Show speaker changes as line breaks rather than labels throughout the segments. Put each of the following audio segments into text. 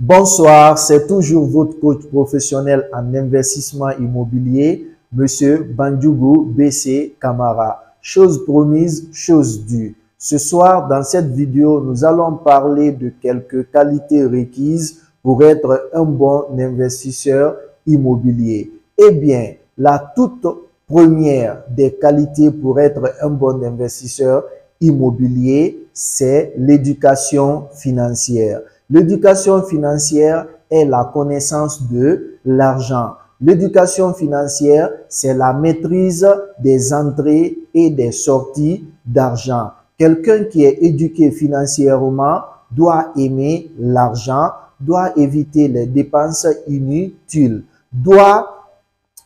Bonsoir, c'est toujours votre coach professionnel en investissement immobilier, Monsieur Bandjougou BC Camara. Chose promise, chose due. Ce soir, dans cette vidéo, nous allons parler de quelques qualités requises pour être un bon investisseur immobilier. Eh bien, la toute première des qualités pour être un bon investisseur immobilier, c'est l'éducation financière. L'éducation financière est la connaissance de l'argent. L'éducation financière, c'est la maîtrise des entrées et des sorties d'argent. Quelqu'un qui est éduqué financièrement doit aimer l'argent, doit éviter les dépenses inutiles, doit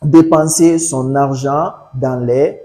dépenser son argent dans les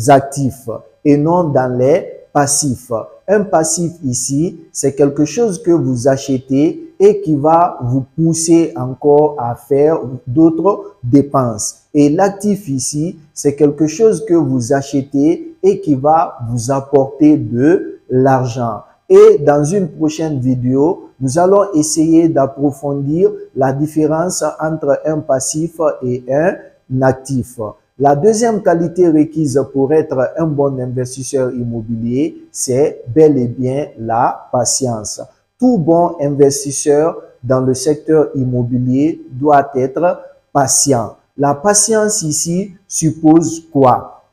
actifs et non dans les passifs. Un passif ici, c'est quelque chose que vous achetez et qui va vous pousser encore à faire d'autres dépenses. Et l'actif ici, c'est quelque chose que vous achetez et qui va vous apporter de l'argent. Et dans une prochaine vidéo, nous allons essayer d'approfondir la différence entre un passif et un actif. La deuxième qualité requise pour être un bon investisseur immobilier, c'est bel et bien la patience. Tout bon investisseur dans le secteur immobilier doit être patient. La patience ici suppose quoi?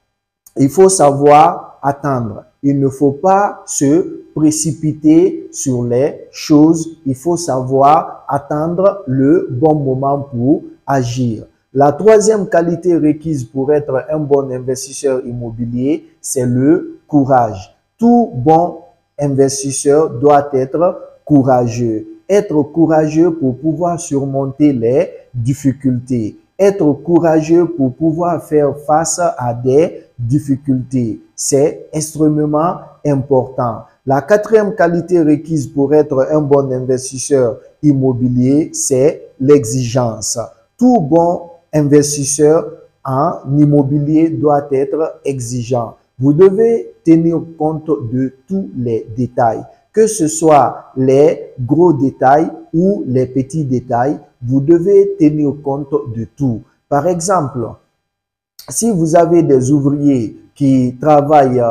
Il faut savoir attendre. Il ne faut pas se précipiter sur les choses. Il faut savoir attendre le bon moment pour agir. La troisième qualité requise pour être un bon investisseur immobilier, c'est le courage. Tout bon investisseur doit être courageux. Être courageux pour pouvoir surmonter les difficultés. Être courageux pour pouvoir faire face à des difficultés. C'est extrêmement important. La quatrième qualité requise pour être un bon investisseur immobilier, c'est l'exigence. Tout bon investisseur en immobilier doit être exigeant. Vous devez tenir compte de tous les détails, que ce soit les gros détails ou les petits détails, vous devez tenir compte de tout. Par exemple, si vous avez des ouvriers qui travaillent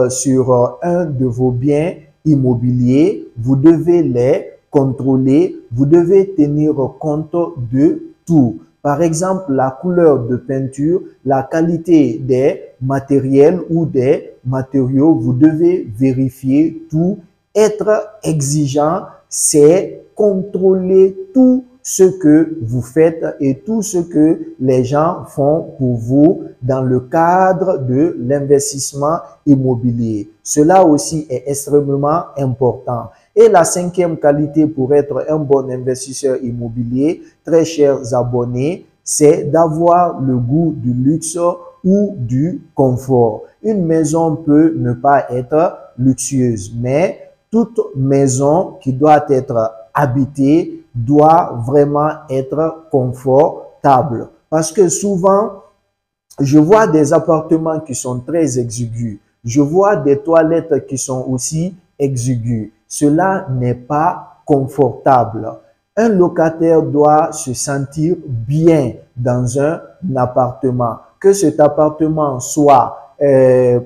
sur un de vos biens immobiliers, vous devez les contrôler, vous devez tenir compte de tout. Par exemple, la couleur de peinture, la qualité des matériels ou des matériaux, vous devez vérifier tout. Être exigeant, c'est contrôler tout ce que vous faites et tout ce que les gens font pour vous dans le cadre de l'investissement immobilier. Cela aussi est extrêmement important. Et la cinquième qualité pour être un bon investisseur immobilier, très chers abonnés, c'est d'avoir le goût du luxe ou du confort. Une maison peut ne pas être luxueuse, mais toute maison qui doit être habitée doit vraiment être confortable. Parce que souvent, je vois des appartements qui sont très exigus. Je vois des toilettes qui sont aussi exiguës. Cela n'est pas confortable. Un locataire doit se sentir bien dans un appartement. Que cet appartement soit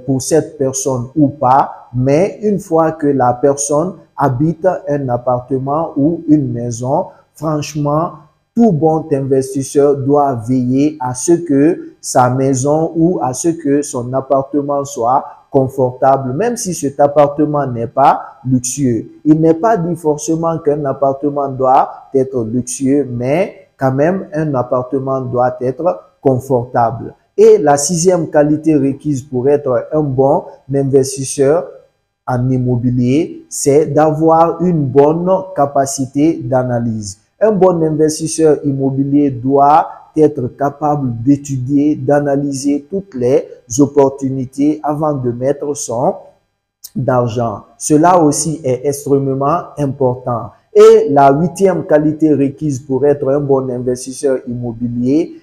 pour cette personne ou pas, mais une fois que la personne habite un appartement ou une maison, franchement, tout bon investisseur doit veiller à ce que sa maison ou à ce que son appartement soit confortable, même si cet appartement n'est pas luxueux. Il n'est pas dit forcément qu'un appartement doit être luxueux, mais quand même un appartement doit être confortable. Et la sixième qualité requise pour être un bon investisseur en immobilier, c'est d'avoir une bonne capacité d'analyse. Un bon investisseur immobilier doit être capable d'étudier, d'analyser toutes les opportunités avant de mettre son argent. Cela aussi est extrêmement important. Et la huitième qualité requise pour être un bon investisseur immobilier,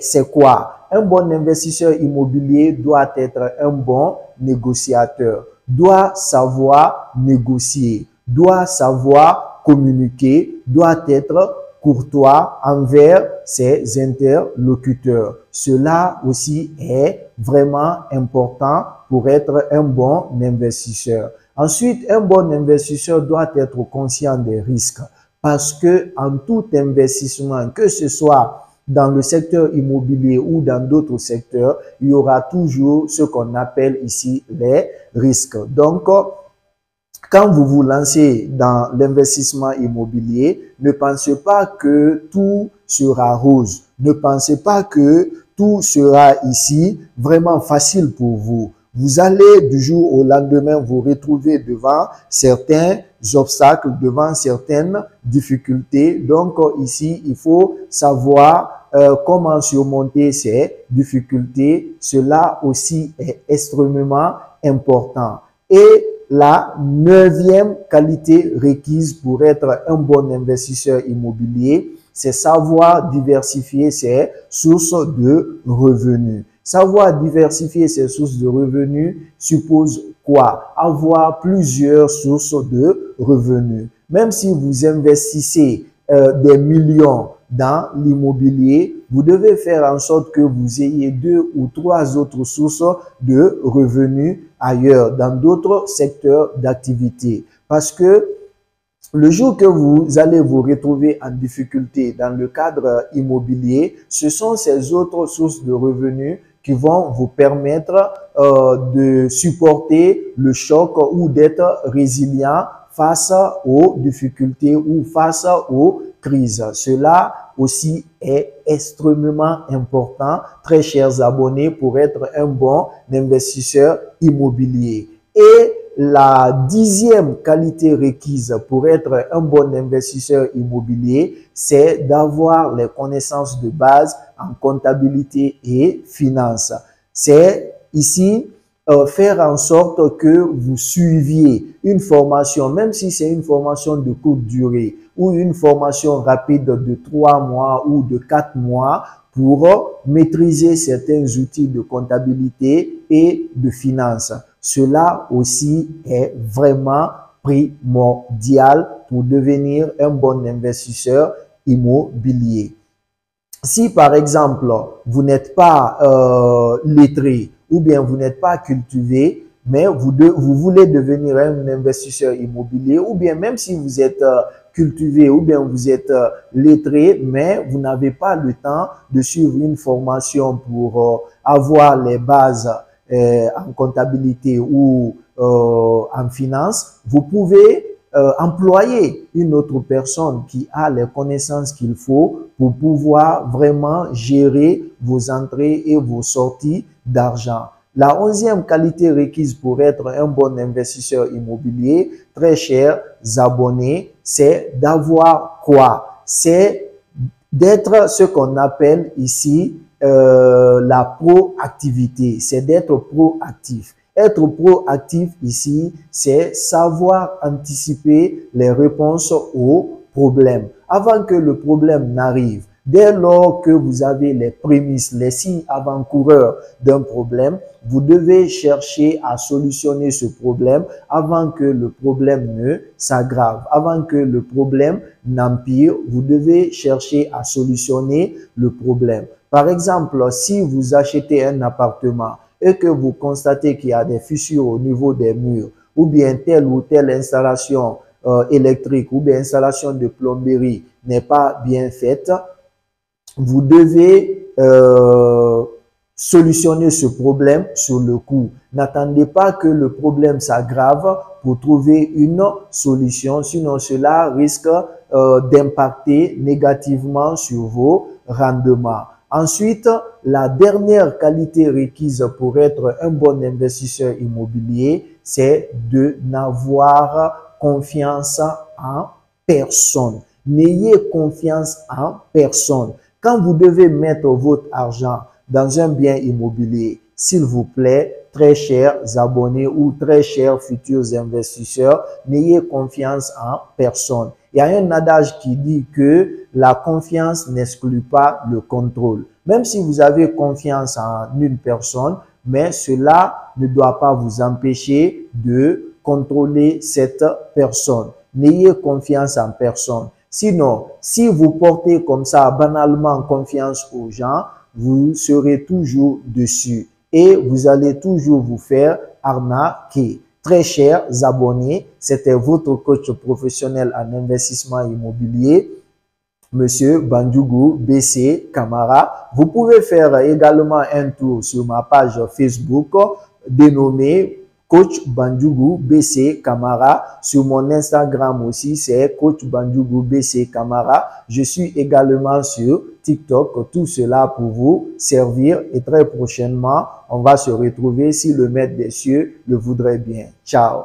c'est quoi? Un bon investisseur immobilier doit être un bon négociateur, doit savoir négocier, doit savoir communiquer doit être courtois envers ses interlocuteurs. Cela aussi est vraiment important pour être un bon investisseur. Ensuite, un bon investisseur doit être conscient des risques parce que en tout investissement, que ce soit dans le secteur immobilier ou dans d'autres secteurs, il y aura toujours ce qu'on appelle ici les risques. Donc, quand vous vous lancez dans l'investissement immobilier, ne pensez pas que tout sera rose. Ne pensez pas que tout sera ici vraiment facile pour vous. Vous allez du jour au lendemain vous retrouver devant certains obstacles, devant certaines difficultés. Donc ici, il faut savoir comment surmonter ces difficultés. Cela aussi est extrêmement important. Et la 9e qualité requise pour être un bon investisseur immobilier, c'est savoir diversifier ses sources de revenus. Savoir diversifier ses sources de revenus suppose quoi? Avoir plusieurs sources de revenus. Même si vous investissez des millions dans l'immobilier, vous devez faire en sorte que vous ayez 2 ou 3 autres sources de revenus ailleurs, dans d'autres secteurs d'activité. Parce que le jour que vous allez vous retrouver en difficulté dans le cadre immobilier, ce sont ces autres sources de revenus qui vont vous permettre de supporter le choc ou d'être résilient face aux difficultés ou face aux crises. Cela aussi est extrêmement important, très chers abonnés, pour être un bon investisseur immobilier. Et la 10e qualité requise pour être un bon investisseur immobilier, c'est d'avoir les connaissances de base en comptabilité et finance. C'est ici faire en sorte que vous suiviez une formation, même si c'est une formation de courte durée ou une formation rapide de 3 mois ou de 4 mois pour maîtriser certains outils de comptabilité et de finance. Cela aussi est vraiment primordial pour devenir un bon investisseur immobilier. Si par exemple, vous n'êtes pas lettré ou bien vous n'êtes pas cultivé, mais vous voulez devenir un investisseur immobilier, ou bien même si vous êtes cultivé ou bien vous êtes lettré, mais vous n'avez pas le temps de suivre une formation pour avoir les bases en comptabilité ou en finance, vous pouvez employer une autre personne qui a les connaissances qu'il faut pour pouvoir vraiment gérer vos entrées et vos sorties d'argent. La 11e qualité requise pour être un bon investisseur immobilier, très chers abonnés, c'est d'avoir quoi? C'est d'être ce qu'on appelle ici la proactivité, c'est d'être proactif. Être proactif ici, c'est savoir anticiper les réponses aux problèmes avant que le problème n'arrive. Dès lors que vous avez les prémices, les signes avant-coureurs d'un problème, vous devez chercher à solutionner ce problème avant que le problème ne s'aggrave, avant que le problème n'empire. Vous devez chercher à solutionner le problème. Par exemple, si vous achetez un appartement et que vous constatez qu'il y a des fissures au niveau des murs, ou bien telle ou telle installation électrique ou bien installation de plomberie n'est pas bien faite, vous devez solutionner ce problème sur le coup. N'attendez pas que le problème s'aggrave pour trouver une solution, sinon cela risque d'impacter négativement sur vos rendements. Ensuite, la dernière qualité requise pour être un bon investisseur immobilier, c'est de n'avoir confiance en personne. N'ayez confiance en personne. Quand vous devez mettre votre argent dans un bien immobilier, s'il vous plaît, très chers abonnés ou très chers futurs investisseurs, n'ayez confiance en personne. Il y a un adage qui dit que la confiance n'exclut pas le contrôle. Même si vous avez confiance en une personne, mais cela ne doit pas vous empêcher de contrôler cette personne. N'ayez confiance en personne. Sinon, si vous portez comme ça banalement confiance aux gens, vous serez toujours dessus et vous allez toujours vous faire arnaquer. Très chers abonnés, c'était votre coach professionnel en investissement immobilier, Monsieur Banjougou BC Camara. Vous pouvez faire également un tour sur ma page Facebook dénommée Coach Banjougou BC Camara. Sur mon Instagram aussi, c'est Coach Banjougou BC Camara. Je suis également sur TikTok. Tout cela pour vous servir et très prochainement, on va se retrouver si le Maître des cieux le voudrait bien. Ciao.